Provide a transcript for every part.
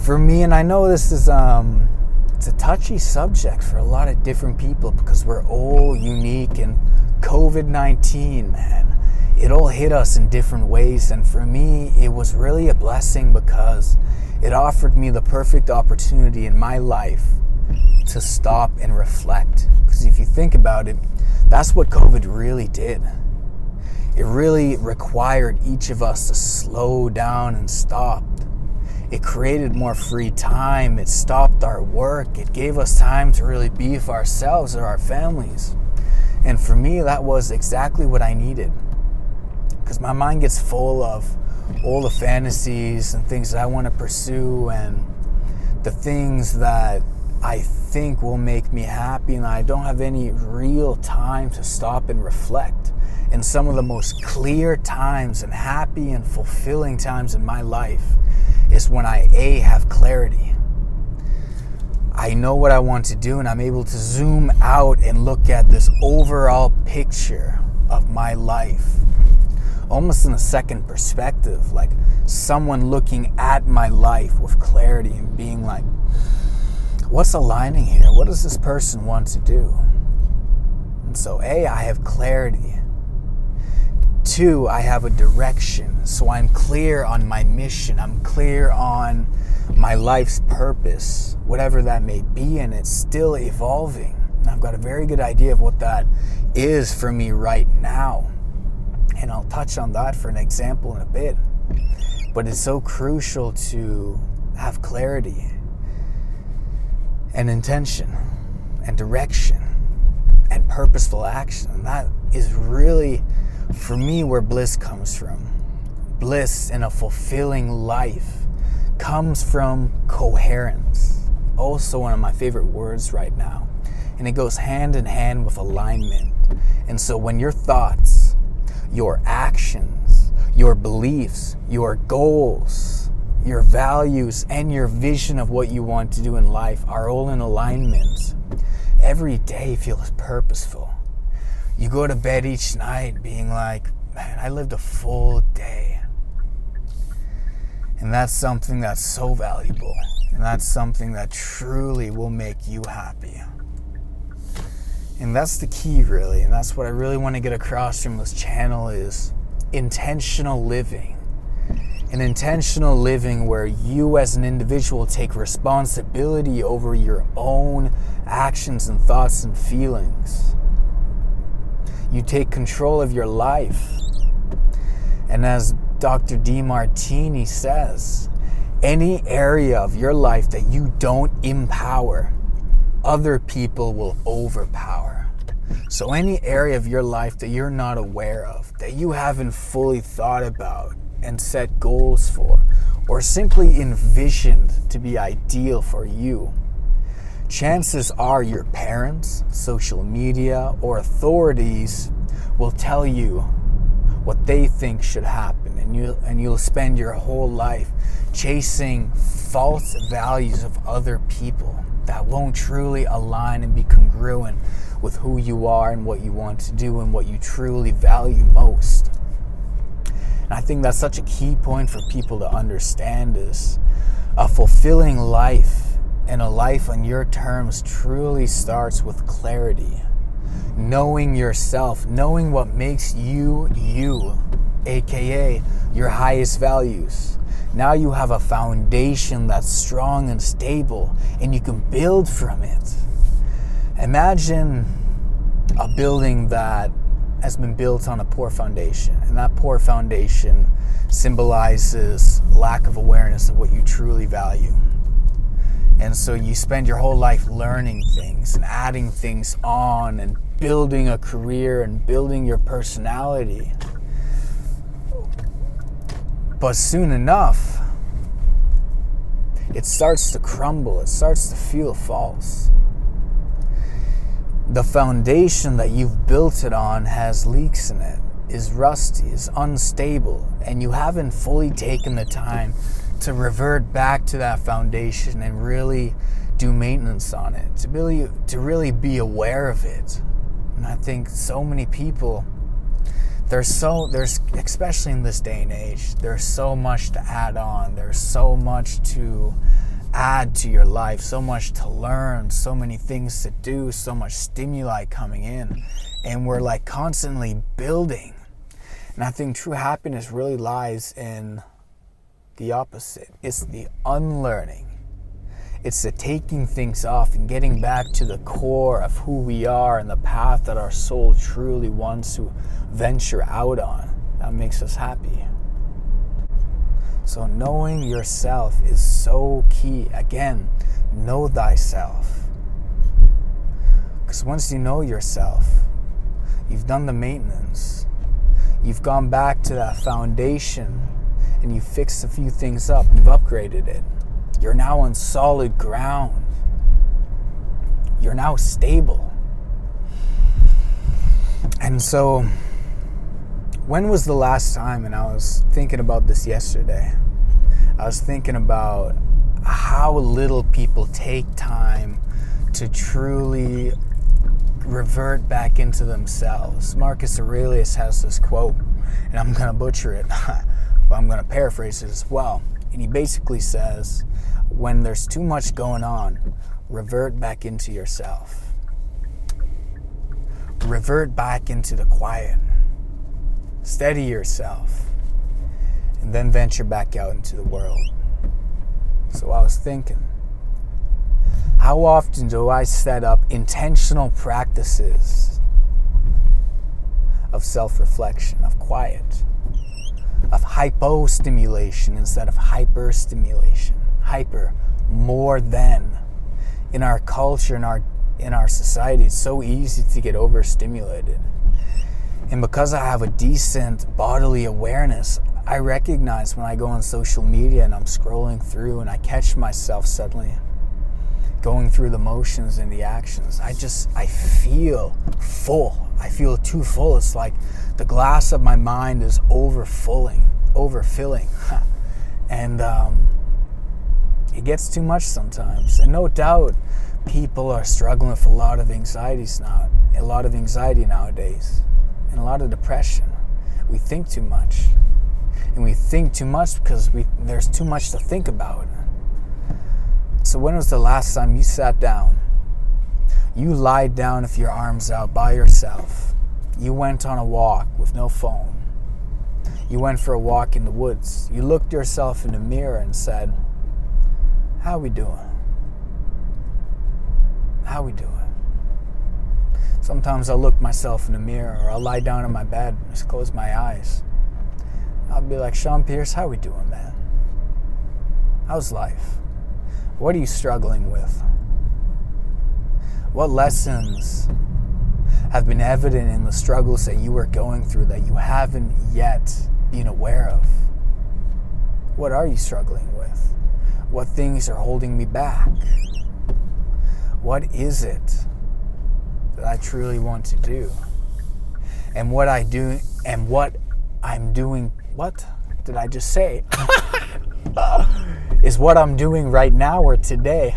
for me, and I know this is it's a touchy subject for a lot of different people because we're all unique, and COVID-19, man, it all hit us in different ways. And for me, it was really a blessing because it offered me the perfect opportunity in my life to stop and reflect. Because if you think about it, that's what COVID really did. It really required each of us to slow down and stop. It created more free time. It stopped our work. It gave us time to really be for ourselves or our families. And for me, that was exactly what I needed. Because my mind gets full of all the fantasies and things that I want to pursue and the things that I think will make me happy, and I don't have any real time to stop and reflect. And some of the most clear times and happy and fulfilling times in my life is when I have clarity. I know what I want to do, and I'm able to zoom out and look at this overall picture of my life, almost in a second perspective, like someone looking at my life with clarity and being like, what's aligning here? What does this person want to do? And so I have clarity. 2, I have a direction. So I'm clear on my mission. I'm clear on my life's purpose, whatever that may be, and it's still evolving. And I've got a very good idea of what that is for me right now. And I'll touch on that for an example in a bit. But it's so crucial to have clarity and intention and direction and purposeful action. And that is really, for me, where bliss comes from. Bliss in a fulfilling life comes from coherence. Also one of my favorite words right now. And it goes hand in hand with alignment. And so when your thoughts, your actions, your beliefs, your goals, your values, and your vision of what you want to do in life are all in alignment, every day feels purposeful. You go to bed each night being like, man, I lived a full day. And that's something that's so valuable. And that's something that truly will make you happy. And that's the key, really. And that's what I really want to get across from this channel is intentional living. An intentional living where you as an individual take responsibility over your own actions and thoughts and feelings. You take control of your life. And as Dr. Demartini says, any area of your life that you don't empower, other people will overpower. So any area of your life that you're not aware of, that you haven't fully thought about and set goals for, or simply envisioned to be ideal for you, chances are your parents, social media, or authorities will tell you what they think should happen, and you'll spend your whole life chasing false values of other people that won't truly align and be congruent with who you are and what you want to do and what you truly value most. And I think that's such a key point for people to understand is a fulfilling life and a life on your terms truly starts with clarity. Knowing yourself, knowing what makes you, aka your highest values. Now you have a foundation that's strong and stable, and you can build from it. Imagine a building that has been built on a poor foundation, and that poor foundation symbolizes lack of awareness of what you truly value. And so you spend your whole life learning things and adding things on and building a career and building your personality. But soon enough, it starts to crumble. It starts to feel false. The foundation that you've built it on has leaks in it, is rusty, is unstable, and you haven't fully taken the time to revert back to that foundation and really do maintenance on it, to really be aware of it. And I think so many people, there's especially in this day and age, there's so much to add on. There's so much to add to your life, so much to learn, so many things to do, so much stimuli coming in, and we're like constantly building. And I think true happiness really lies in the opposite. It's the unlearning. It's the taking things off and getting back to the core of who we are and the path that our soul truly wants to venture out on. That makes us happy. So knowing yourself is so key. Again, know thyself. Because once you know yourself, you've done the maintenance. You've gone back to that foundation and you've fixed a few things up. You've upgraded it. You're now on solid ground. You're now stable. And so, when was the last time, and I was thinking about this yesterday, I was thinking about how little people take time to truly revert back into themselves. Marcus Aurelius has this quote, and I'm going to butcher it, but I'm going to paraphrase it as well. And he basically says, when there's too much going on, revert back into yourself. Revert back into the quiet. Steady yourself. And then venture back out into the world. So I was thinking, how often do I set up intentional practices of self-reflection, of quiet, of hypo-stimulation instead of hyper-stimulation? Hyper, more than. In our culture, in our society, it's so easy to get overstimulated. And because I have a decent bodily awareness, I recognize when I go on social media and I'm scrolling through and I catch myself suddenly going through the motions and the actions. I feel full. I feel too full. It's like the glass of my mind is overfilling. And it gets too much sometimes. And no doubt people are struggling with a lot of anxiety nowadays, and a lot of depression. We think too much. And we think too much because there's too much to think about. So when was the last time you sat down? You lied down with your arms out by yourself. You went on a walk with no phone. You went for a walk in the woods. You looked yourself in the mirror and said, how we doing? How we doing? Sometimes I'll look myself in the mirror, or I'll lie down in my bed, just close my eyes. I'll be like, Sean Pierce, how we doing, man? How's life? What are you struggling with? What lessons have been evident in the struggles that you are going through that you haven't yet been aware of? What are you struggling with? What things are holding me back? What is it that I truly want to do? And what I'm doing, what did I just say? Is what I'm doing right now or today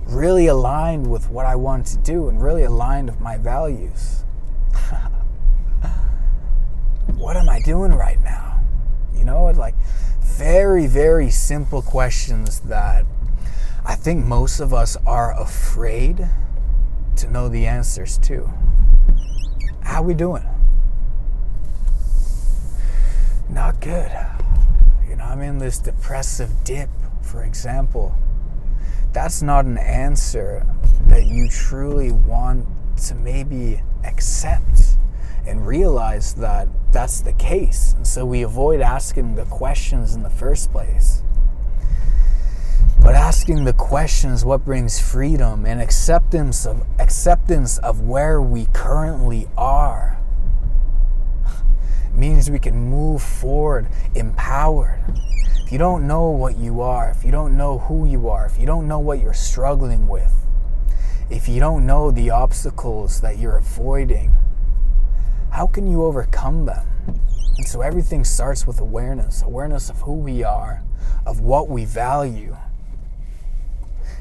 really aligned with what I want to do and really aligned with my values? What am I doing right now? You know, it's like very, very simple questions that I think most of us are afraid to know the answers to. How we doing? Not good. You know, I'm in this depressive dip, for example. That's not an answer that you truly want to maybe accept and realize that that's the case. And so we avoid asking the questions in the first place. But asking the questions, what brings freedom and acceptance of where we currently are, means we can move forward empowered. If you don't know what you are, if you don't know who you are, if you don't know what you're struggling with, if you don't know the obstacles that you're avoiding, how can you overcome them? And so everything starts with awareness of who we are, of what we value,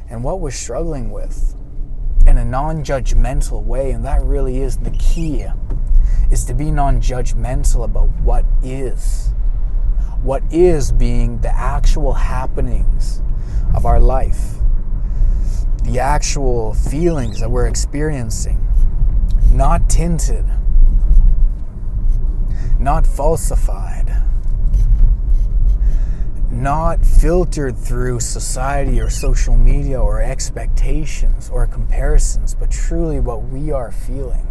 and what we're struggling with in a non-judgmental way. And that really is the key, is to be non-judgmental about what is. what is being the actual happenings of our life, the actual feelings that we're experiencing, not tinted, not falsified, not filtered through society or social media or expectations or comparisons, but truly what we are feeling.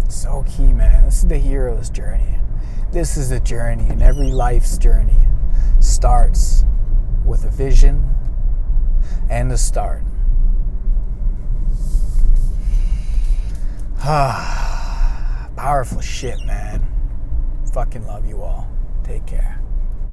So key, man. This is the hero's journey. This is a journey, and every life's journey starts with a vision and a start. Powerful shit, man. Fucking love you all. Take care.